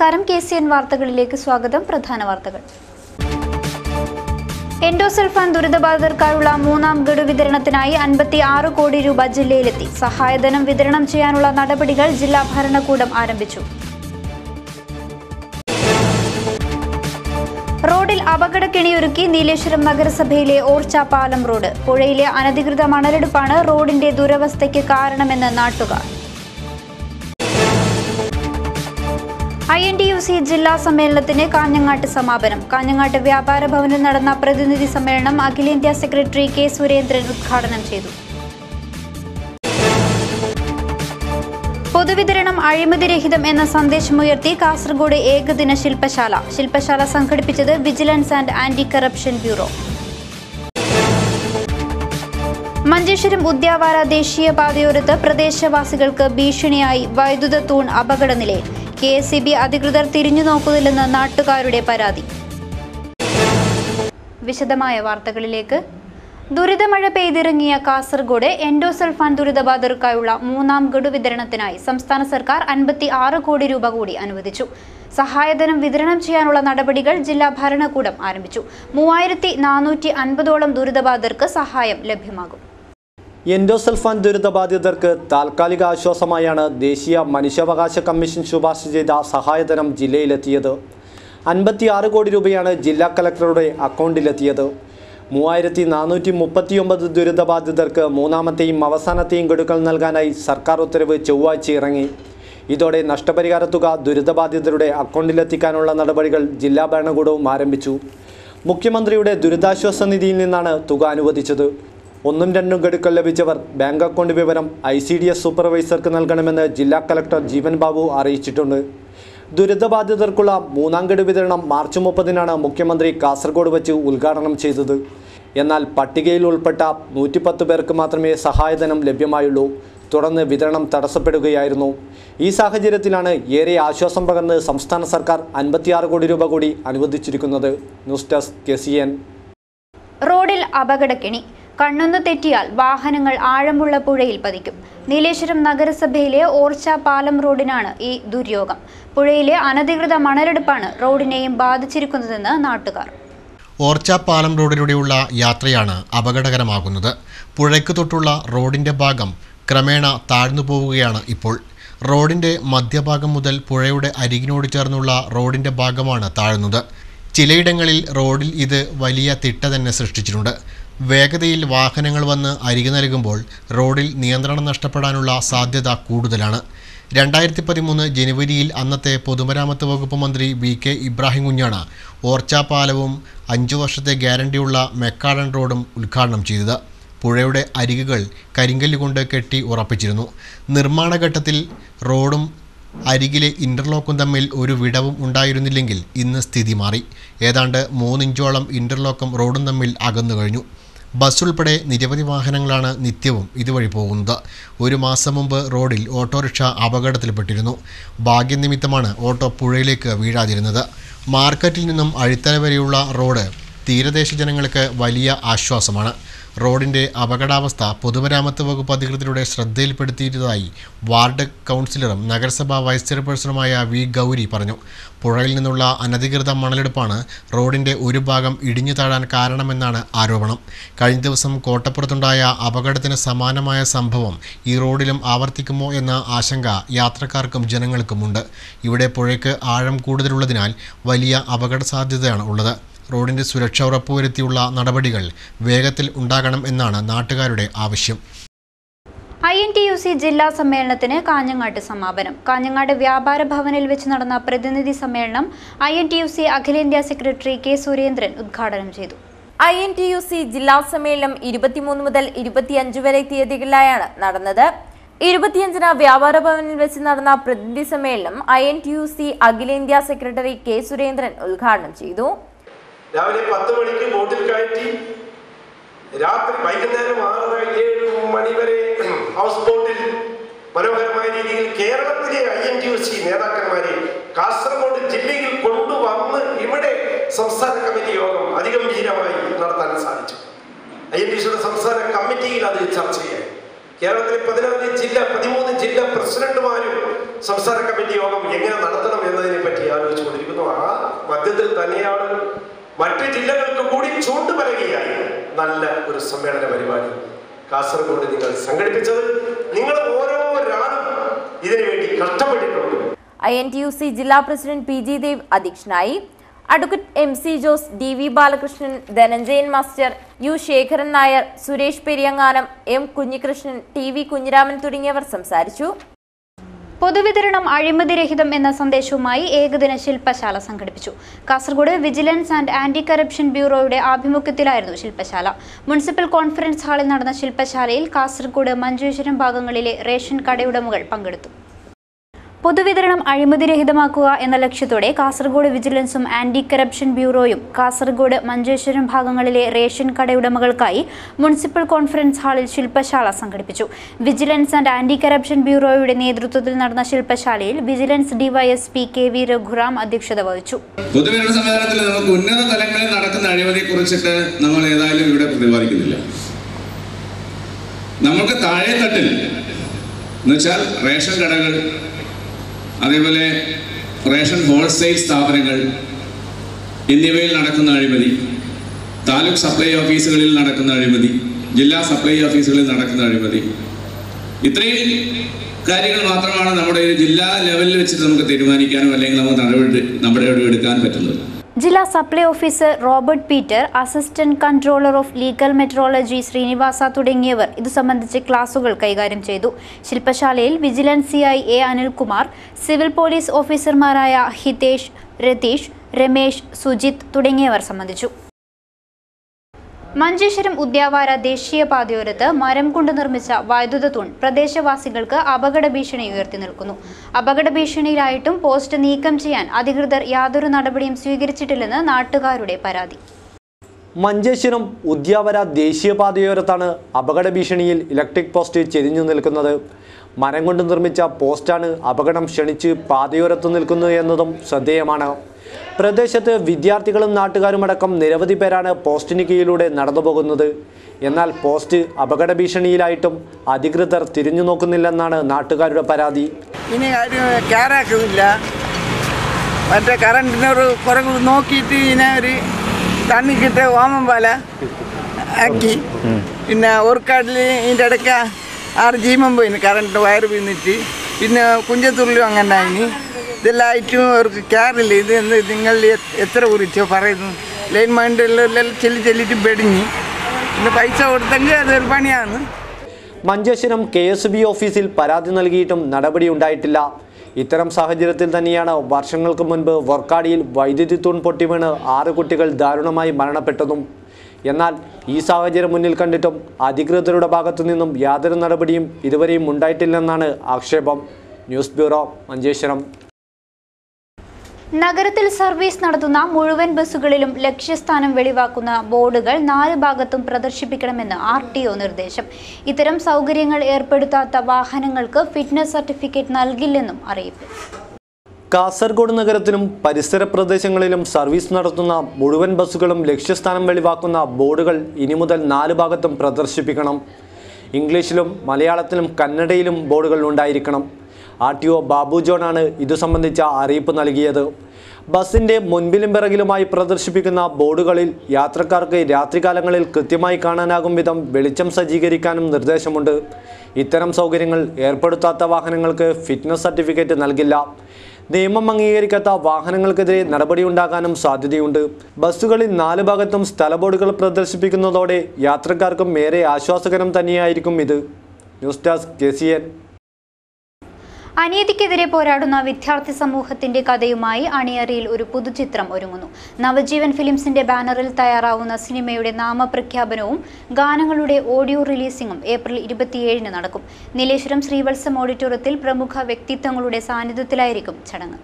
നമസ്കാരം, KCN വാർത്തകളിലേക്ക് സ്വാഗതം. പ്രധാന വാർത്തകൾ. എൻഡോസൾഫാൻ ദുരിതബാധിതർക്കായുള്ള മൂന്നാം ഗഡു വിതരണത്തിനായി 56 കോടി രൂപ ജില്ലയിലെത്തി. സഹായധനം വിതരണം ചെയ്യാനുള്ള നടപടികൾ ജില്ലാ ഭരണകൂടം ആരംഭിച്ചു. റോഡിൽ അപകടക്കെണിയൊരുക്കി നീലേശ്വരം നഗരസഭയിലെ ഓർച്ച പാലം റോഡ്. പുഴയിലെ അനധികൃത മണലെടുപ്പാണ് റോഡിന്റെ ദുരവസ്ഥയ്ക്ക് കാരണമെന്ന് നാട്ടുകാർ. INTUC ജില്ലാ സമ്മേളനത്തിന് കാഞ്ഞങ്ങാട്ട് സമാപനം. കാഞ്ഞങ്ങാട്ട് വ്യാപാര ഭവനിൽ നടന്ന പ്രതിനിധി സമ്മേളനം അഖിലേന്ത്യാ സെക്രട്ടറി K. സുരേന്ദ്രൻ ഉദ്ഘാടനം ചെയ്തു. പൊതുവിതരണം അഴിമതിരഹിതം എന്ന സന്ദേശമുയർത്തി കാസർഗോഡ് ഏകദിന ശില്പശാല. ശില്പശാല സംഘടിപ്പിച്ചത് vigilance and anti corruption bureau. Manjeshwaram Udyavara ദേശീയപാതയോരത്ത് പ്രദേശവാസികൾക്ക് ഭീഷണിയായി വൈദ്യുത തൂൺ അപകടനിലയിൽ. KSEB അധികൃതർ തിരിഞ്ഞു നോക്കുന്നില്ലെന്ന് നാട്ടുകാരുടെ പരാതി. വിശദമായ വാർത്തകളിലേക്ക്. ദുരിതമഴ പെയ്തിറങ്ങിയ കാസർഗോഡ് എൻഡോസൾഫാൻ ദുരിതബാധിതർക്കായുള്ള മൂന്നാം ഗഡു വിതരണത്തിനായി സംസ്ഥാന സർക്കാർ 56 കോടി രൂപ കൂടി അനുവദിച്ചു. സഹായധനം വിതരണം ചെയ്യാനുള്ള നടപടികൾ ജില്ലാ ഭരണകൂടം ആരംഭിച്ചു. 3450ഓളം ദുരിതബാധിതർക്ക് സഹായം ലഭ്യമാകും. എൻഡോസൾഫാൻ ദുരിതബാധിതർക്ക് താൽക്കാലിക ആശ്വാസമായാണ് ദേശീയ മനുഷ്യാവകാശ കമ്മീഷൻ ശുപാർശ ചെയ്ത സഹായധനം ജില്ലയിലെത്തിയത്. 56 കോടി രൂപയാണ് ജില്ലാ കളക്ടറുടെ അക്കൗണ്ടിലെത്തിയത്. 3439 ദുരിതബാധിതർക്ക് മൂന്നാമത്തെയും അവസാനത്തെയും ഗഡുക്കൾ നൽകാനായി സർക്കാർ ഉത്തരവ് ചൊവ്വാഴ്ച ഇറങ്ങി. ഇതോടെ നഷ്ടപരിഹാര തുക ദുരിതബാധിതരുടെ അക്കൗണ്ടിലെത്തിക്കാനുള്ള നടപടികൾ ജില്ലാ ഭരണകൂടവും ആരംഭിച്ചു. മുഖ്യമന്ത്രിയുടെ ദുരിതാശ്വാസ നിധിയിൽ നിന്നാണ് തുക അനുവദിച്ചത്. 1-2 ഗഡുക്കൾ ലഭിച്ചവർ ബാങ്ക് അക്കൗണ്ട് വിവരം ICDS സൂപ്പർവൈസർക്ക് നൽകണമെന്ന് ജില്ലാ കളക്ടർ ജീവൻ ബാബു അറിയിച്ചിട്ടുണ്ട്. ദുരിതബാധിതർക്കുള്ള മൂന്നാം ഗഡു വിതരണം മാർച്ച് 30-നാണ് മുഖ്യമന്ത്രി കാസർഗോഡ് വച്ച് ഉദ്ഘാടനം ചെയ്തത്. എന്നാൽ പട്ടികയിൽ ഉൾപ്പെട്ട 110 പേർക്ക് മാത്രമേ സഹായധനം ലഭ്യമായുള്ളൂ. തുടർന്ന് വിതരണം തടസ്സപ്പെടുകയായിരുന്നു. ഈ സാഹചര്യത്തിലാണ് ഏറെ ആശ്വാസം പകർന്ന് സംസ്ഥാന സർക്കാർ 56 കോടി രൂപ കൂടി അനുവദിച്ചിരിക്കുന്നത്. News desk KCN. റോഡിൽ അപകടക്കെണി. കണ്ണൊന്നു തെറ്റിയാൽ വാഹനങ്ങൾ ആഴമുള്ള പുഴയിൽ പതിക്കും. നീലേശ്വരം നഗരസഭയിലെ ഓർച്ച പാലം റോഡിനാണ് ഈ ദുര്യോഗം. പുഴയിലെ അനധികൃത മണലെടുപ്പാണ് റോഡിനെയും ബാധിച്ചിരിക്കുന്നതെന്ന് നാട്ടുകാർ. ഓർച്ച പാലം റോഡിലൂടെയുള്ള യാത്രയാണ് അപകടകരമാകുന്നത്. പുഴയ്ക്ക് തൊട്ടുള്ള റോഡിൻ്റെ ഭാഗം ക്രമേണ താഴ്ന്നു പോവുകയാണ് ഇപ്പോൾ. റോഡിൻ്റെ മധ്യഭാഗം മുതൽ പുഴയുടെ അരികിനോട് ചേർന്നുള്ള റോഡിൻ്റെ ഭാഗമാണ് താഴുന്നത്. ചിലയിടങ്ങളിൽ റോഡിൽ ഇത് വലിയ തിട്ട തന്നെ സൃഷ്ടിച്ചിട്ടുണ്ട്. വേഗതയിൽ വാഹനങ്ങൾ വന്ന് അരികെ നൽകുമ്പോൾ റോഡിൽ നിയന്ത്രണം നഷ്ടപ്പെടാനുള്ള സാധ്യത കൂടുതലാണ്. 2013 ജനുവരിയിൽ അന്നത്തെ പൊതുമരാമത്ത് വകുപ്പ് മന്ത്രി VK ഇബ്രാഹിം കുഞ്ഞാണ് ഓർച്ച പാലവും 5 വർഷത്തെ ഗ്യാരണ്ടിയുള്ള മെക്കാടൻ റോഡും ഉദ്ഘാടനം ചെയ്തത്. പുഴയുടെ അരികുകൾ കരിങ്കല്ലുകൊണ്ട് കെട്ടി ഉറപ്പിച്ചിരുന്നു. നിർമ്മാണ ഘട്ടത്തിൽ റോഡും അരികിലെ ഇൻ്റർലോക്കും തമ്മിൽ ഒരു വിടവും ഉണ്ടായിരുന്നില്ലെങ്കിൽ ഇന്ന് സ്ഥിതി മാറി. ഏതാണ്ട് 3 ഇഞ്ചോളം ഇൻ്റർലോക്കും റോഡും തമ്മിൽ അകന്നു കഴിഞ്ഞു. ബസ് ഉൾപ്പെടെ നിരവധി വാഹനങ്ങളാണ് നിത്യവും ഇതുവഴി പോകുന്നത്. 1 മാസം മുമ്പ് റോഡിൽ ഓട്ടോറിക്ഷ അപകടത്തിൽപ്പെട്ടിരുന്നു. ഭാഗ്യനിമിത്തമാണ് ഓട്ടോ പുഴയിലേക്ക് വീഴാതിരുന്നത്. മാർക്കറ്റിൽ നിന്നും അഴിത്തല വരെയുള്ള റോഡ് തീരദേശ ജനങ്ങൾക്ക് വലിയ ആശ്വാസമാണ്. റോഡിൻ്റെ അപകടാവസ്ഥ പൊതുമരാമത്ത് വകുപ്പ് അധികൃതരുടെ ശ്രദ്ധയിൽപ്പെടുത്തിയിരുന്നതായി വാർഡ് കൗൺസിലറും നഗരസഭാ വൈസ് ചെയർപേഴ്സണുമായ V. ഗൗരി പറഞ്ഞു. പുഴയിൽ നിന്നുള്ള അനധികൃത മണലെടുപ്പാണ് റോഡിൻ്റെ ഒരു ഭാഗം ഇടിഞ്ഞു താഴാൻ കാരണമെന്നാണ് ആരോപണം. കഴിഞ്ഞ ദിവസം കോട്ടപ്പുറത്തുണ്ടായ അപകടത്തിന് സമാനമായ സംഭവം ഈ റോഡിലും ആവർത്തിക്കുമോ എന്ന ആശങ്ക യാത്രക്കാർക്കും ജനങ്ങൾക്കുമുണ്ട്. ഇവിടെ പുഴയ്ക്ക് ആഴം കൂടുതലുള്ളതിനാൽ വലിയ അപകട സാധ്യതയാണ് ഉള്ളത്. റോഡിൻ്റെ സുരക്ഷ ഉറപ്പുവരുത്തിയുള്ള നടപടികൾ വേഗത്തിൽ ഉണ്ടാകണം എന്നാണ് നാട്ടുകാരുടെ ആവശ്യം. INTUC ജില്ലാ സമ്മേളനത്തിന് കാഞ്ഞങ്ങാട്ട് സമാപനം. കാഞ്ഞങ്ങാട് വ്യാപാര ഭവനിൽ വെച്ച് നടന്ന പ്രതിനിധി സമ്മേളനം INTUC അഖിലേന്ത്യാ സെക്രട്ടറി K. സുരേന്ദ്രൻ ഉദ്ഘാടനം ചെയ്തു. INTUC ജില്ലാ സമ്മേളനം 23 മുതൽ 25 വരെ തീയതികളിലായാണ് നടന്നത്. 25-ന് വ്യാപാര ഭവനിൽ വെച്ച് നടന്ന പ്രതിനിധി സമ്മേളനം INTUC അഖിലേന്ത്യാ സെക്രട്ടറി K. സുരേന്ദ്രൻ ഉദ്ഘാടനം ചെയ്തു. രാവിലെ 10 മണിക്ക് ബോട്ടിൽ കയറ്റി രാത്രി വൈകുന്നേരം 6-7 മണി വരെ ഹൗസ് ബോട്ടിൽ മനോഹരമായ രീതിയിൽ കേരളത്തിലെ INTUC നേതാക്കന്മാരെ കാസർഗോഡ് ജില്ലയിൽ കൊണ്ടുവന്ന് ഇവിടെ സംസ്ഥാന കമ്മിറ്റി യോഗം അതിഗംഭീരമായി നടത്താൻ സാധിച്ചു. INTUCയുടെ സംസ്ഥാന കമ്മിറ്റിയിൽ അത് ചർച്ച ചെയ്യാൻ കേരളത്തിലെ 13 ജില്ലാ പ്രസിഡന്റുമാരും സംസ്ഥാന കമ്മിറ്റി യോഗം എങ്ങനെ നടത്തണം എന്നതിനെ പറ്റി ആലോചിച്ചുകൊണ്ടിരിക്കുന്നു. ആ മധ്യത്തിൽ തന്നെയാണ് മറ്റ് ജില്ലകൾക്ക് കൂടി ചൂണ്ടുപലകയായി നല്ല ഒരു സമ്മേളന പരിപാടി കാസർഗോഡ് നിങ്ങൾ സംഘടിപ്പിച്ചത്. നിങ്ങൾ ഓരോരാളും ഇതിനുവേണ്ടി കഷ്ടപ്പെട്ടിട്ടുണ്ട്. INTUC ജില്ലാ പ്രസിഡന്റ് PG ദേവ് അധ്യക്ഷനായി. Advocate MC Jose, DV Balakrishnan, Dhananjayan master, U Sekharan Nair, Suresh Periyanganam, M Kunhikrishnan, TV Kunhiraman തുടങ്ങിയവർ സംസാരിച്ചു. പൊതുവിതരണം അഴിമതിരഹിതം എന്ന സന്ദേശവുമായി ഏകദിന ശില്പശാല സംഘടിപ്പിച്ചു. Kasaragod vigilance and anti corruption ബ്യൂറോയുടെ ആഭിമുഖ്യത്തിലായിരുന്നു ശില്പശാല. മുനിസിപ്പൽ കോൺഫറൻസ് ഹാളിൽ നടന്ന ശില്പശാലയിൽ കാസർഗോഡ് മഞ്ചേശ്വരം ഭാഗങ്ങളിലെ റേഷൻ കടയുടമകൾ പങ്കെടുത്തു. പൊതുവിതരണം അഴിമതിരഹിതമാക്കുക എന്ന ലക്ഷ്യത്തോടെ കാസർഗോഡ് വിജിലൻസും ആന്റി കറപ്ഷൻ ബ്യൂറോയും കാസർഗോഡ് മഞ്ചേശ്വരം ഭാഗങ്ങളിലെ റേഷൻ കടയുടമകൾക്കായി മുനിസിപ്പൽ കോൺഫറൻസ് ഹാളിൽ ശില്പശാല സംഘടിപ്പിച്ചു. വിജിലൻസ് ആൻഡ് ആന്റി കറപ്ഷൻ ബ്യൂറോയുടെ നേതൃത്വത്തിൽ നടന്ന ശില്പശാലയിൽ വിജിലൻസ് DYSP KV രഘുറാം അധ്യക്ഷത വഹിച്ചു. പൊതുവിതരണ സംവിധാനത്തിൽ നമുക്ക് ഉന്നത തലങ്ങളിൽ നടക്കുന്ന അഴിമതിയെ കുറിച്ചിട്ട് നമ്മൾ ഏതായാലും ഇവിടെ പ്രതിപാദിക്കുന്നില്ല. നമുക്ക് താഴെ തട്ടിൽ എന്നുവെച്ചാൽ റേഷൻ കടകൾ, അതേപോലെ റേഷൻ ഹോൾസെയിൽ സ്ഥാപനങ്ങൾ എന്നിവയിൽ നടക്കുന്ന അഴിമതി, താലൂക്ക് സപ്ലൈ ഓഫീസുകളിൽ നടക്കുന്ന അഴിമതി, ജില്ലാ സപ്ലൈ ഓഫീസുകളിൽ നടക്കുന്ന അഴിമതി, ഇത്രയും കാര്യങ്ങൾ മാത്രമാണ് നമ്മുടെ ജില്ലാ ലെവലിൽ വെച്ചിട്ട് നമുക്ക് തീരുമാനിക്കാനും അല്ലെങ്കിൽ നമുക്ക് നടപടി എടുക്കാൻ പറ്റുന്നത്. ജില്ലാ supply officer Robert Peter, assistant controller of legal metrology Srinivasa തുടങ്ങിയവർ ഇതു സംബന്ധിച്ച് ക്ലാസുകൾ കൈകാര്യം ചെയ്തു. ശില്പശാലയിൽ vigilance CI A Anilkumar, civil police ഓഫീസർമാരായ ഹിതേഷ്, രതീഷ്, രമേശ്, സുജിത് തുടങ്ങിയവർ സംബന്ധിച്ചു. മഞ്ചേശ്വരം ഉദ്യാവാര ദേശീയപാതയോരത്ത് മരം കൊണ്ട് നിർമ്മിച്ച വൈദ്യുത തൂൺ പ്രദേശവാസികൾക്ക് അപകട ഭീഷണി ഉയർത്തി നിൽക്കുന്നു. അപകട ഭീഷണിയിലായിട്ടും പോസ്റ്റ് നീക്കം ചെയ്യാൻ അധികൃതർ യാതൊരു നടപടിയും സ്വീകരിച്ചിട്ടില്ലെന്ന് നാട്ടുകാരുടെ പരാതി. മഞ്ചേശ്വരം ഉദ്യാവര ദേശീയപാതയോരത്താണ് അപകട ഭീഷണിയിൽ ഇലക്ട്രിക് പോസ്റ്റ് ചെരിഞ്ഞു നിൽക്കുന്നത്. മരം കൊണ്ട് നിർമ്മിച്ച പോസ്റ്റാണ് അപകടം ക്ഷണിച്ച് പാതയോരത്ത് നിൽക്കുന്നത് എന്നതും ശ്രദ്ധേയമാണ്. പ്രദേശത്ത് വിദ്യാർത്ഥികളും നാട്ടുകാരുമടക്കം നിരവധി പേരാണ് പോസ്റ്റിന് കീഴിലൂടെ നടന്നു പോകുന്നത്. എന്നാൽ പോസ്റ്റ് അപകട ഭീഷണിയിലായിട്ടും അധികൃതർ തിരിഞ്ഞു നോക്കുന്നില്ലെന്നാണ് നാട്ടുകാരുടെ പരാതി. ഇനി കയറാക്കുന്നില്ല, മറ്റേ കറണ്ടിനൊരു കുറവ് നോക്കിയിട്ട് ഇതിനെ ഒരു തണ്ണിക്കിട്ട് ഓമം പോലെ ആക്കി. പിന്നെ ഓർക്കാട്ടിൽ ഇതിൻ്റെ ഇടയ്ക്ക് 6 ജീവൻ പോയിന് കറണ്ട് വയറ് വീണിട്ട്. പിന്നെ കുഞ്ചത്തുള്ളിലും അങ്ങനെ ആയിന്. ഇതെല്ലായിട്ടും അവർക്ക് കയറില്ല. ഇത് നിങ്ങൾ എത്ര കുറിച്ചോ പറയുന്നു. ലൈൻ മൈൻഡെല്ലാം ചെല്ലിട്ട് പെടിഞ്ഞ് പിന്നെ പൈസ കൊടുത്തെങ്കിൽ അതൊരു പണിയാണ്. മഞ്ചേശ്വരം KSB ഓഫീസിൽ പരാതി നൽകിയിട്ടും നടപടി ഉണ്ടായിട്ടില്ല. ഇത്തരം സാഹചര്യത്തിൽ തന്നെയാണ് വർഷങ്ങൾക്ക് മുൻപ് വർക്കാടിയിൽ വൈദ്യുതി തൂൺ പൊട്ടി വീണ് 6 കുട്ടികൾ ദാരുണമായി മരണപ്പെട്ടതും. എന്നാൽ ഈ സാഹചര്യം മുന്നിൽ കണ്ടിട്ടും അധികൃതരുടെ ഭാഗത്തു നിന്നും യാതൊരു നടപടിയും ഇതുവരെയും ഉണ്ടായിട്ടില്ലെന്നാണ് ആക്ഷേപം. News bureau, Manjeshwaram. നഗരത്തിൽ സർവീസ് നടത്തുന്ന മുഴുവൻ ബസ്സുകളിലും ലക്ഷ്യസ്ഥാനം വെളിവാക്കുന്ന ബോർഡുകൾ 4 ഭാഗത്തും പ്രദർശിപ്പിക്കണമെന്ന് RTO നിർദ്ദേശം. ഇത്തരം സൗകര്യങ്ങൾ ഏർപ്പെടുത്താത്ത വാഹനങ്ങൾക്ക് ഫിറ്റ്നസ് സർട്ടിഫിക്കറ്റ് നൽകില്ലെന്നും അറിയിപ്പ്. കാസർഗോഡ് നഗരത്തിലും പരിസര പ്രദേശങ്ങളിലും സർവീസ് നടത്തുന്ന മുഴുവൻ ബസ്സുകളും ലക്ഷ്യസ്ഥാനം വെളിവാക്കുന്ന ബോർഡുകൾ ഇനി മുതൽ 4 ഭാഗത്തും പ്രദർശിപ്പിക്കണം. ഇംഗ്ലീഷിലും മലയാളത്തിലും കന്നഡയിലും ബോർഡുകൾ ഉണ്ടായിരിക്കണം. RTO ബാബു ജോണാണ് ഇതു സംബന്ധിച്ച അറിയിപ്പ് നൽകിയത്. ബസ്സിൻ്റെ മുൻപിലും പിറകിലുമായി പ്രദർശിപ്പിക്കുന്ന ബോർഡുകളിൽ യാത്രക്കാർക്ക് രാത്രികാലങ്ങളിൽ കൃത്യമായി കാണാനാകും വിധം വെളിച്ചം സജ്ജീകരിക്കാനും നിർദ്ദേശമുണ്ട്. ഇത്തരം സൗകര്യങ്ങൾ ഏർപ്പെടുത്താത്ത വാഹനങ്ങൾക്ക് ഫിറ്റ്നസ് സർട്ടിഫിക്കറ്റ് നൽകില്ല. നിയമം അംഗീകരിക്കാത്ത വാഹനങ്ങൾക്കെതിരെ നടപടിയുണ്ടാകാനും സാധ്യതയുണ്ട്. ബസ്സുകളിൽ 4 ഭാഗത്തും സ്ഥല ബോർഡുകൾ പ്രദർശിപ്പിക്കുന്നതോടെ യാത്രക്കാർക്കും ഏറെ ആശ്വാസകരം തന്നെയായിരിക്കും ഇത്. News desk KCN. അനീതിക്കെതിരെ പോരാടുന്ന വിദ്യാർത്ഥി സമൂഹത്തിന്റെ കഥയുമായി അണിയറയിൽ ഒരു പുതുചിത്രം ഒരുങ്ങുന്നു. നവജീവൻ ഫിലിംസിന്റെ ബാനറിൽ തയ്യാറാവുന്ന സിനിമയുടെ നാമപ്രഖ്യാപനവും ഗാനങ്ങളുടെ ഓഡിയോ റിലീസിംഗും ഏപ്രിൽ 27-ന് നടക്കും. നീലേശ്വരം ശ്രീവത്സം ഓഡിറ്റോറിയത്തിൽ പ്രമുഖ വ്യക്തിത്വങ്ങളുടെ സാന്നിധ്യത്തിലായിരിക്കും ചടങ്ങ്.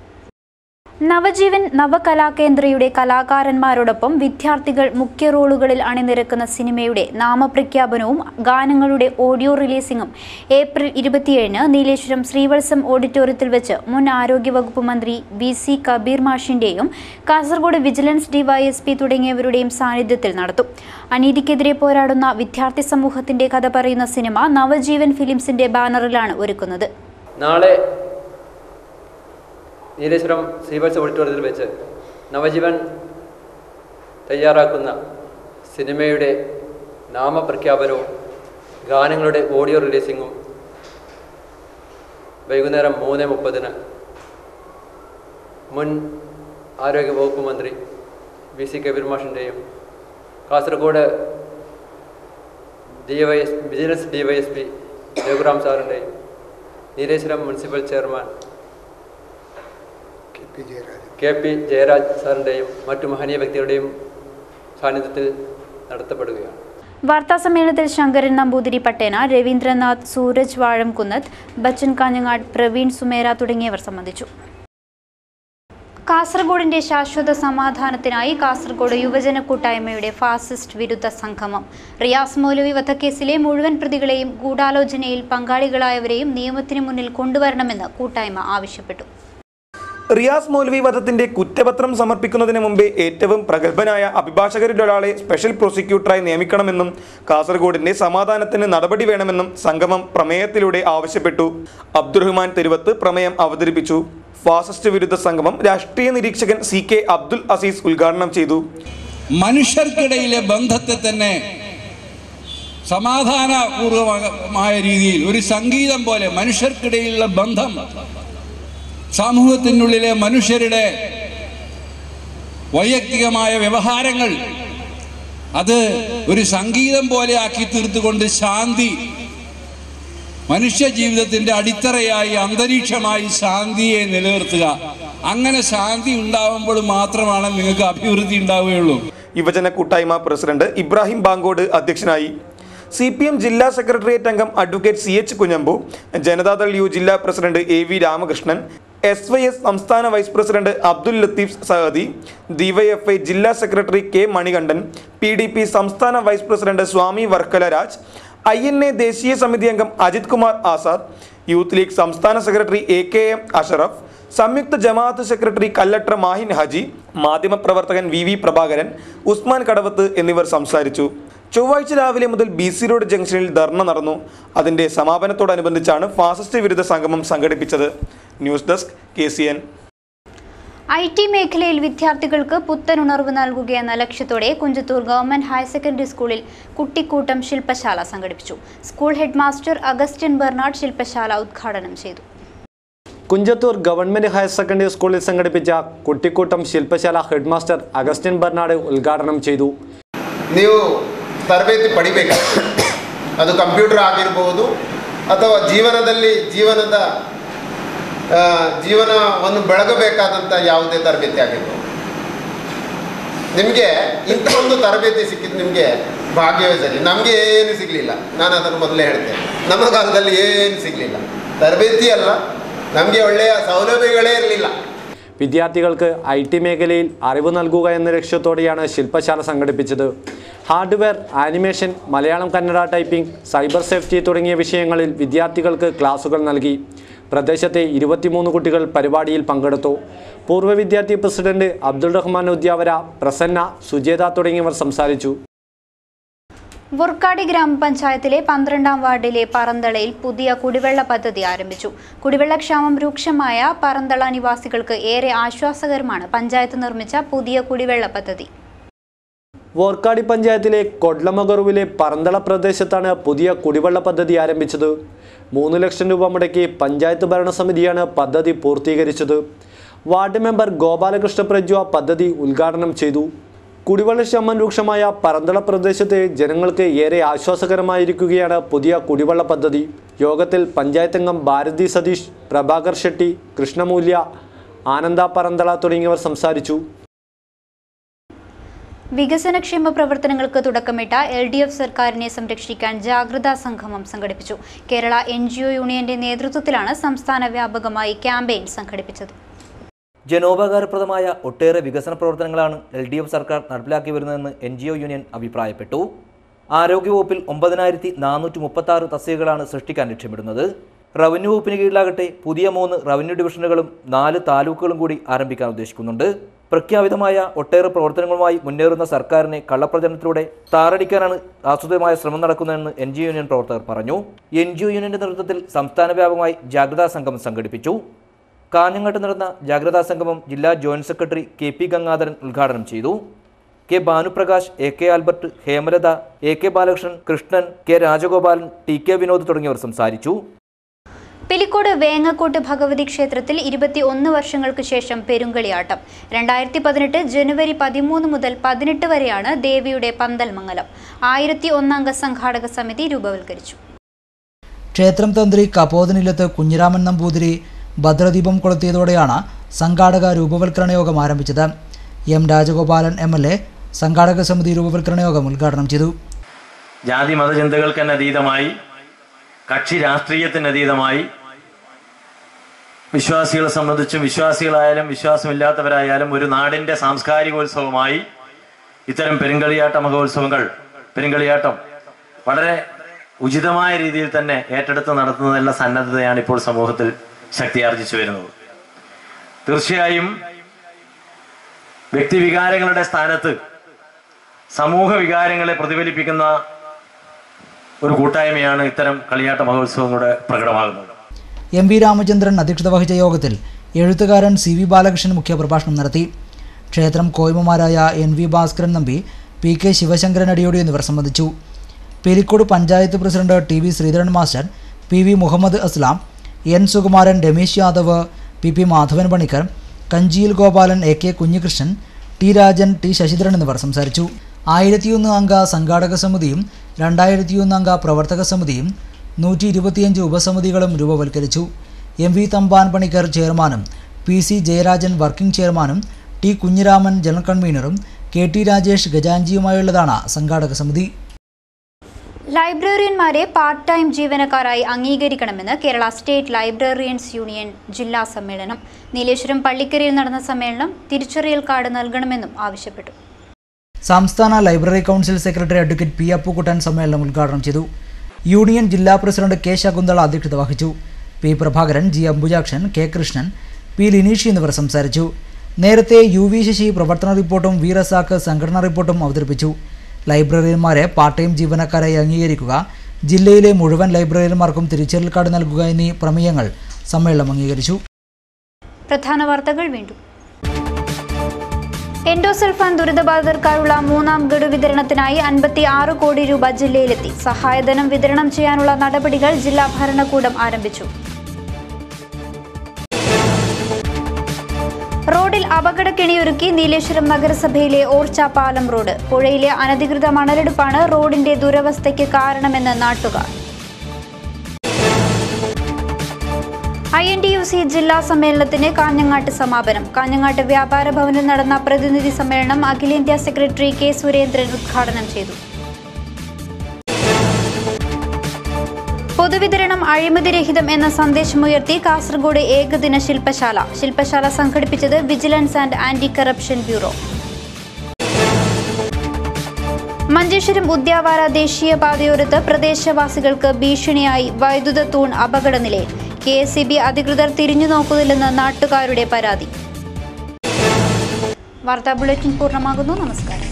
നവജീവൻ നവകലാകേന്ദ്രയുടെ കലാകാരന്മാരോടൊപ്പം വിദ്യാർത്ഥികൾ മുഖ്യ റോളുകളിൽ അണിനിരക്കുന്ന സിനിമയുടെ നാമപ്രഖ്യാപനവും ഗാനങ്ങളുടെ ഓഡിയോ റിലീസിംഗും ഏപ്രിൽ 27-ന് നീലേശ്വരം ശ്രീവത്സം ഓഡിറ്റോറിയത്തിൽ വെച്ച് മുൻ ആരോഗ്യവകുപ്പ് മന്ത്രി VC കബീർ മാഷിന്റെയും കാസർഗോഡ് വിജിലൻസ് DYSP തുടങ്ങിയവരുടെയും സാന്നിധ്യത്തിൽ നടത്തും. അനീതിക്കെതിരെ പോരാടുന്ന വിദ്യാർത്ഥി സമൂഹത്തിന്റെ കഥ പറയുന്ന സിനിമ നവജീവൻ ഫിലിംസിന്റെ ബാനറിലാണ് ഒരുക്കുന്നത്. നാളെ നീലേശ്വരം സീവേഴ്സ് ഓഡിറ്റോറിയത്തിൽ വെച്ച് നവജീവൻ തയ്യാറാക്കുന്ന സിനിമയുടെ നാമപ്രഖ്യാപനവും ഗാനങ്ങളുടെ ഓഡിയോ റിലീസിങ്ങും വൈകുന്നേരം 3:30 മുൻ ആരോഗ്യവകുപ്പ് മന്ത്രി VC കബീർ മാഷിൻ്റെയും കാസർഗോഡ് വിജിലൻസ് DYSP രഘുറാം സാറിൻ്റെയും Nileshwaram municipal chairman KP Jayaraj സാറിൻ്റെയും മറ്റു മഹനീയ വ്യക്തികളുടെയും സാന്നിധ്യത്തിൽ നടത്തപ്പെടുകയാണ്. വാർത്താസമ്മേളനത്തിൽ ശങ്കരൻ നമ്പൂതിരി പട്ടേന, രവീന്ദ്രനാഥ്, സൂരജ് വാഴംകുന്നത്ത്, ബച്ചൻ കാഞ്ഞങ്ങാട്, പ്രവീൺ സുമേര തുടങ്ങിയവർ സംബന്ധിച്ചു. കാസർഗോഡിന്റെ ശാശ്വത സമാധാനത്തിനായി കാസർഗോഡ് യുവജന കൂട്ടായ്മയുടെ ഫാസിസ്റ്റ് വിരുദ്ധ സംഗമം. റിയാസ് മൗലവി വധക്കേസിലെ മുഴുവൻ പ്രതികളെയും ഗൂഢാലോചനയിൽ പങ്കാളികളായവരെയും നിയമത്തിന് മുന്നിൽ കൊണ്ടുവരണമെന്ന് കൂട്ടായ്മ ആവശ്യപ്പെട്ടു. റിയാസ് മൗലവി വധത്തിന്റെ കുറ്റപത്രം സമർപ്പിക്കുന്നതിന് മുമ്പേ ഏറ്റവും പ്രഗത്ഭനായ അഭിഭാഷകരിലൊരാളെ സ്പെഷ്യൽ പ്രോസിക്യൂട്ടറായി നിയമിക്കണമെന്നും കാസർഗോഡിന്റെ സമാധാനത്തിന് നടപടി വേണമെന്നും സംഗമം പ്രമേയത്തിലൂടെ ആവശ്യപ്പെട്ടു. അബ്ദുറഹ്മാൻ തെരുവത്ത് പ്രമേയം അവതരിപ്പിച്ചു. ഫാസിസ്റ്റ് വിരുദ്ധ സംഗമം രാഷ്ട്രീയ നിരീക്ഷകൻ CK അബ്ദുൽ അസീസ് ഉദ്ഘാടനം ചെയ്തു. മനുഷ്യർക്കിടയിലെ ബന്ധത്തെ തന്നെ സമാധാനപൂർവമായ രീതിയിൽ ഒരു സംഗീതം പോലെ മനുഷ്യർക്കിടയിലുള്ള ബന്ധം, സമൂഹത്തിനുള്ളിലെ മനുഷ്യരുടെ വൈയക്തികമായ വ്യവഹാരങ്ങൾ അത് ഒരു സംഗീതം പോലെ ആക്കി തീർത്തുകൊണ്ട് ശാന്തി, മനുഷ്യ ജീവിതത്തിൻ്റെ അടിത്തറയായി അന്തരീക്ഷമായി ശാന്തിയെ നിലനിർത്തുക. അങ്ങനെ ശാന്തി ഉണ്ടാവുമ്പോൾ മാത്രമാണ് നിങ്ങൾക്ക് അഭിവൃദ്ധി ഉണ്ടാവുകയുള്ളൂ. യുവജന കൂട്ടായ്മ പ്രസിഡന്റ് ഇബ്രാഹിം ബാങ്കോട് അധ്യക്ഷനായി. CPM ജില്ലാ സെക്രട്ടേറിയറ്റ് അംഗം advocate CH Kunhambu, Janata Dal U ജില്ലാ പ്രസിഡന്റ് AV രാമകൃഷ്ണൻ, SYS സംസ്ഥാന vice president Abdul Latheef Sahadi, DYFI ജില്ലാ സെക്രട്ടറി K മണികണ്ഠൻ, PDP സംസ്ഥാന vice president Swami Varkala Raj, INA ദേശീയ സമിതി അംഗം അജിത് കുമാർ ആസാദ്, യൂത്ത് ലീഗ് സംസ്ഥാന secretary AKM Ashraf, Samyuktha Jamaath secretary Kallatra Mahin Haji, മാധ്യമപ്രവർത്തകൻ VV പ്രഭാകരൻ, ഉസ്മാൻ കടവത്ത് എന്നിവർ സംസാരിച്ചു. ചൊവ്വാഴ്ച രാവിലെ മുതൽ BC റോഡ് ജംഗ്ഷനിൽ ധർണ നടന്നു. അതിന്റെ സമാപനത്തോടനുബന്ധിച്ചാണ് ഫാസിസ്റ്റ് വിരുദ്ധ സംഗമം സംഘടിപ്പിച്ചത്. News desk KCN. IT മേഖലയിൽ വിദ്യാർത്ഥികൾക്ക് പുത്തനുണർവ് നൽകുകയെന്ന ലക്ഷ്യത്തോടെ കുഞ്ചത്തൂർ ഗവൺമെന്റ് ഹയർ സെക്കൻഡറി സ്കൂളിൽ കുട്ടിക്കൂട്ടം ശില്പശാല സംഘടിപ്പിച്ചു. School head master Augustine Bernard ശില്പശാല ഉദ്ഘാടനം ചെയ്തു. കുഞ്ചത്തൂർ ഗവൺമെന്റ് ഹയർ സെക്കൻഡറി സ്കൂളിൽ സംഘടിപ്പിച്ച കുട്ടിക്കൂട്ടം ശില്പശാല ഹെഡ് മാസ്റ്റർ അഗസ്റ്റിൻ ബെർണാഡ് ಉದ್ಘಾಟನೆ ചെയ്തു. ನೀವು ತರಬೇತಿ ಪಡಿಬೇಕಾಗ್ತದೆ. ಅದು ಕಂಪ್ಯೂಟರ್ ಆಗಿರಬಹುದು ಅಥವಾ ಜೀವನವನ್ನು ಬೆಳಗಬೇಕಾದಂಥ ಯಾವುದೇ ತರಬೇತಿ ಆಗಿರ್ಬೋದು. ನಿಮಗೆ ಇಂಥ ಒಂದು ತರಬೇತಿ ಸಿಕ್ಕಿದ್ದು ನಿಮಗೆ ಭಾಗ್ಯವೇ ಸರಿ. ನಮಗೆ ಏನು ಸಿಗಲಿಲ್ಲ, ನಾನು ಅದನ್ನು ಮೊದಲೇ ಹೇಳ್ತೇನೆ. ನಮ್ಮ ಕಾಲದಲ್ಲಿ ಏನು ಸಿಗಲಿಲ್ಲ, ತರಬೇತಿ ಅಲ್ಲ, ನಮಗೆ ಒಳ್ಳೆಯ ಸೌಲಭ್ಯಗಳೇ ಇರಲಿಲ್ಲ. വിദ്യാർത്ഥികൾക്ക് IT മേഖലയിൽ അറിവ് നൽകുക എന്ന ലക്ഷ്യത്തോടെയാണ് ശില്പശാല സംഘടിപ്പിച്ചത്. Hardware, animation, Malayalam Kannada typing, cyber safety തുടങ്ങിയ വിഷയങ്ങളിൽ വിദ്യാർത്ഥികൾക്ക് ക്ലാസുകൾ നൽകി. പ്രദേശത്തെ 23 കുട്ടികൾ പരിപാടിയിൽ പങ്കെടുത്തു. പൂർവ്വ വിദ്യാർത്ഥി പ്രസിഡന്റ് അബ്ദുൾ റഹ്മാൻ ഉദ്യാവര, പ്രസന്ന, സുജേത തുടങ്ങിയവർ സംസാരിച്ചു. വൊർക്കാടി ഗ്രാമപഞ്ചായത്തിലെ 12ാം വാർഡിലെ പറന്തളയിൽ പുതിയ കുടിവെള്ള പദ്ധതി ആരംഭിച്ചു. കുടിവെള്ളക്ഷാമം രൂക്ഷമായ പറന്തള നിവാസികൾക്ക് ഏറെ ആശ്വാസകരമാണ് പഞ്ചായത്ത് നിർമ്മിച്ച പുതിയ കുടിവെള്ള പദ്ധതി. വോർക്കാടി പഞ്ചായത്തിലെ കൊഡ്ലമഗറുവിലെ പറന്തള പ്രദേശത്താണ് പുതിയ കുടിവെള്ള പദ്ധതി ആരംഭിച്ചത്. 3 ലക്ഷം രൂപ മുടക്കി പഞ്ചായത്ത് ഭരണസമിതിയാണ് പദ്ധതി പൂർത്തീകരിച്ചത്. വാർഡ് മെമ്പർ ഗോപാലകൃഷ്ണ പ്രജ്വ പദ്ധതി ഉദ്ഘാടനം ചെയ്തു. കുടിവെള്ളക്ഷാമം രൂക്ഷമായ പറന്തള പ്രദേശത്തെ ജനങ്ങൾക്ക് ഏറെ ആശ്വാസകരമായിരിക്കുകയാണ് പുതിയ കുടിവെള്ള പദ്ധതി. യോഗത്തിൽ പഞ്ചായത്ത് അംഗം ഭാരതി സതീഷ്, പ്രഭാകർ ഷെട്ടി, കൃഷ്ണമൂല്യ, ആനന്ദ പറന്തള തുടങ്ങിയവർ സംസാരിച്ചു. വികസനക്ഷേമ പ്രവർത്തനങ്ങൾക്ക് തുടക്കമിട്ട LDF സർക്കാരിനെ സംരക്ഷിക്കാൻ ജാഗ്രതാ സംഗമം സംഘടിപ്പിച്ചു. കേരള NGO യൂണിയന്റെ നേതൃത്വത്തിലാണ് സംസ്ഥാന വ്യാപകമായി ക്യാമ്പയിൻ സംഘടിപ്പിച്ചത്. ജനോപകാരപ്രദമായ ഒട്ടേറെ വികസന പ്രവർത്തനങ്ങളാണ് LDF സർക്കാർ നടപ്പിലാക്കി വരുന്നതെന്ന് NGO യൂണിയൻ അഭിപ്രായപ്പെട്ടു. ആരോഗ്യവകുപ്പിൽ 9436 തസ്തികകളാണ് സൃഷ്ടിക്കാൻ ലക്ഷ്യമിടുന്നത്. റവന്യൂ വകുപ്പിന് കീഴിലാകട്ടെ പുതിയ 3 റവന്യൂ ഡിവിഷനുകളും 4 താലൂക്കുകളും കൂടി ആരംഭിക്കാൻ ഉദ്ദേശിക്കുന്നുണ്ട്. പ്രഖ്യാപിതമായ ഒട്ടേറെ പ്രവർത്തനങ്ങളുമായി മുന്നേറുന്ന സർക്കാരിനെ കള്ളപ്രചരണത്തിലൂടെ താറടിക്കാനാണ് ആസൂത്രിതമായ ശ്രമം നടക്കുന്നതെന്ന് NGO യൂണിയൻ പ്രവർത്തകർ പറഞ്ഞു. NGO യൂണിയന്റെ നേതൃത്വത്തിൽ സംസ്ഥാന വ്യാപകമായി ജാഗ്രതാ സംഗമം സംഘടിപ്പിച്ചു. കാഞ്ഞങ്ങാട്ട് നടന്ന ജാഗ്രതാ സംഗമം ജില്ലാ ജോയിന്റ് സെക്രട്ടറി KP ഗംഗാധരൻ ഉദ്ഘാടനം ചെയ്തു. K. Bhanuprakash, AK Albert, Hemalatha, AK Balakrishnan, Krishnan, K. Rajagopalan, TK Vinod തുടങ്ങിയവർ സംസാരിച്ചു. പിലിക്കോട് വേങ്ങക്കോട്ട് ഭഗവതി ക്ഷേത്രത്തിൽ 21 വർഷങ്ങൾക്ക് ശേഷം പെരുങ്കളിയാട്ടം. 2018 ജനുവരി 13 മുതൽ 18 വരെയാണ് ദേവിയുടെ പന്തൽമംഗലം. 1001 അംഗ സംഘാടക സമിതി രൂപവൽക്കരിച്ചു. ക്ഷേത്രം തന്ത്രി കപോതനിലത്ത് കുഞ്ഞിരാമൻ നമ്പൂതിരി ഭദ്രദീപം കൊളുത്തിയതോടെയാണ് സംഘാടക രൂപവൽക്കരണ യോഗം ആരംഭിച്ചത്. M. രാജഗോപാലൻ MLA സംഘാടക സമിതി രൂപവൽക്കരണ യോഗം ഉദ്ഘാടനം ചെയ്തു. ജാതി മതചിന്തകൾക്ക് അതീതമായി, കക്ഷി രാഷ്ട്രീയത്തിന് അതീതമായി, വിശ്വാസികളെ സംബന്ധിച്ചും വിശ്വാസികളായാലും വിശ്വാസമില്ലാത്തവരായാലും ഒരു നാടിൻ്റെ സാംസ്കാരികോത്സവമായി ഇത്തരം പെരുങ്കളിയാട്ട മഹോത്സവങ്ങൾ, പെരുങ്കളിയാട്ടം വളരെ ഉചിതമായ രീതിയിൽ തന്നെ ഏറ്റെടുത്ത് നടത്തുന്നതിനുള്ള സന്നദ്ധതയാണ് ഇപ്പോൾ സമൂഹത്തിൽ ശക്തിയാർജിച്ചു വരുന്നത്. തീർച്ചയായും വ്യക്തിവികാരങ്ങളുടെ സ്ഥാനത്ത് സമൂഹ വികാരങ്ങളെ പ്രതിഫലിപ്പിക്കുന്ന ഒരു കൂട്ടായ്മയാണ് ഇത്തരം കളിയാട്ട മഹോത്സവങ്ങളുടെ പ്രകടമാകുന്നത്. M. V. രാമചന്ദ്രൻ അധ്യക്ഷത വഹിച്ച യോഗത്തിൽ എഴുത്തുകാരൻ CV ബാലകൃഷ്ണൻ മുഖ്യപ്രഭാഷണം നടത്തി. ക്ഷേത്രം കോയ്മമാരായ NV ഭാസ്കരൻ നമ്പി, PK ശിവശങ്കരൻ അടിയോടി എന്നിവർ സംബന്ധിച്ചു. Perikode panchayat president TV Sreedharan master, PV Muhammad Aslam, N. Sukumaran, Ramesh Yadav, PP Madhavan Panicker, കഞ്ചിയിൽ Gopalan, AK Kunhikrishnan, T. Rajan, T. Sasidharan എന്നിവർ സംസാരിച്ചു. 1001 അംഗ സംഘാടക സമിതിയും 2001 അംഗ പ്രവർത്തക സമിതിയും 125 ഉപസമിതികളും രൂപവൽക്കരിച്ചു. M. V. തമ്പാൻ പണിക്കർ ചെയർമാനും PC ജയരാജൻ വർക്കിംഗ് ചെയർമാനും T. കുഞ്ഞിരാമൻ ജനറൽ കൺവീനറും KT രാജേഷ് ഗജാഞ്ചിയുമായുള്ളതാണ് സംഘാടക സമിതി. ലൈബ്രറിയന്മാരെ പാർട്ട് ടൈം ജീവനക്കാരായി അംഗീകരിക്കണമെന്ന് കേരള സ്റ്റേറ്റ് ലൈബ്രറിയൻസ് യൂണിയൻ ജില്ലാ സമ്മേളനം. നീലേശ്വരം പള്ളിക്കരയിൽ നടന്ന സമ്മേളനം തിരിച്ചറിയൽ കാർഡ് നൽകണമെന്നും ആവശ്യപ്പെട്ടു. സംസ്ഥാന library council secretary advocate P. Appukuttan സമ്മേളനം ഉദ്ഘാടനം ചെയ്തു. യൂണിയൻ ജില്ലാ പ്രസിഡന്റ് K. ശകുന്തള അധ്യക്ഷത വഹിച്ചു. P. Prabhakaran, G. Ambujakshan, K. Krishnan, P. Lineesh എന്നിവർ സംസാരിച്ചു. നേരത്തെ UV ശശി പ്രവർത്തന റിപ്പോർട്ടും V. റസാഖ് സംഘടനാ റിപ്പോർട്ടും അവതരിപ്പിച്ചു. ലൈബ്രറിയന്മാരെ പാർട്ട് ടൈം ജീവനക്കാരായി അംഗീകരിക്കുക, ജില്ലയിലെ മുഴുവൻ ലൈബ്രറിയന്മാർക്കും തിരിച്ചറിയൽ കാർഡ് നൽകുക എന്നീ പ്രമേയങ്ങൾ സമ്മേളനം അംഗീകരിച്ചു. പ്രധാന വാർത്തകൾ വീണ്ടും. എൻഡോസൾഫാൻ ദുരിതബാധിതർക്കായുള്ള 3ാം ഗഡു വിതരണത്തിനായി 56 കോടി രൂപ ജില്ലയിലെത്തി. സഹായധനം വിതരണം ചെയ്യാനുള്ള നടപടികൾ ജില്ലാ ഭരണകൂടം ആരംഭിച്ചു. റോഡിൽ അപകടക്കെണിയൊരുക്കി നീലേശ്വരം നഗരസഭയിലെ ഓർച്ചാപ്പാലം റോഡ്. പുഴയിലെ അനധികൃത മണലെടുപ്പാണ് റോഡിന്റെ ദുരവസ്ഥയ്ക്ക് കാരണമെന്ന് നാട്ടുകാർ. INTUC ജില്ലാ സമ്മേളനത്തിന് കാഞ്ഞങ്ങാട്ട് സമാപനം. കാഞ്ഞങ്ങാട്ട് വ്യാപാര ഭവനിൽ നടന്ന പ്രതിനിധി സമ്മേളനം അഖിലേന്ത്യാ സെക്രട്ടറി K. സുരേന്ദ്രൻ ഉദ്ഘാടനം ചെയ്തു. പൊതുവിതരണം അഴിമതിരഹിതം എന്ന സന്ദേശമുയർത്തി കാസർഗോഡ് ഏകദിന ശില്പശാല. ശില്പശാല സംഘടിപ്പിച്ചത് vigilance and anti corruption bureau. Manjeshwaram Udyavara ദേശീയപാതയോരത്ത് പ്രദേശവാസികൾക്ക് ഭീഷണിയായി വൈദ്യുത തൂൺ അപകടനിലയിൽ. KSEB അധികൃതർ തിരിഞ്ഞു നോക്കുന്നില്ലെന്ന് നാട്ടുകാരുടെ പരാതി. വാർത്താ ബുള്ളറ്റിൻ പൂർണ്ണമാകുന്നു. നമസ്കാരം.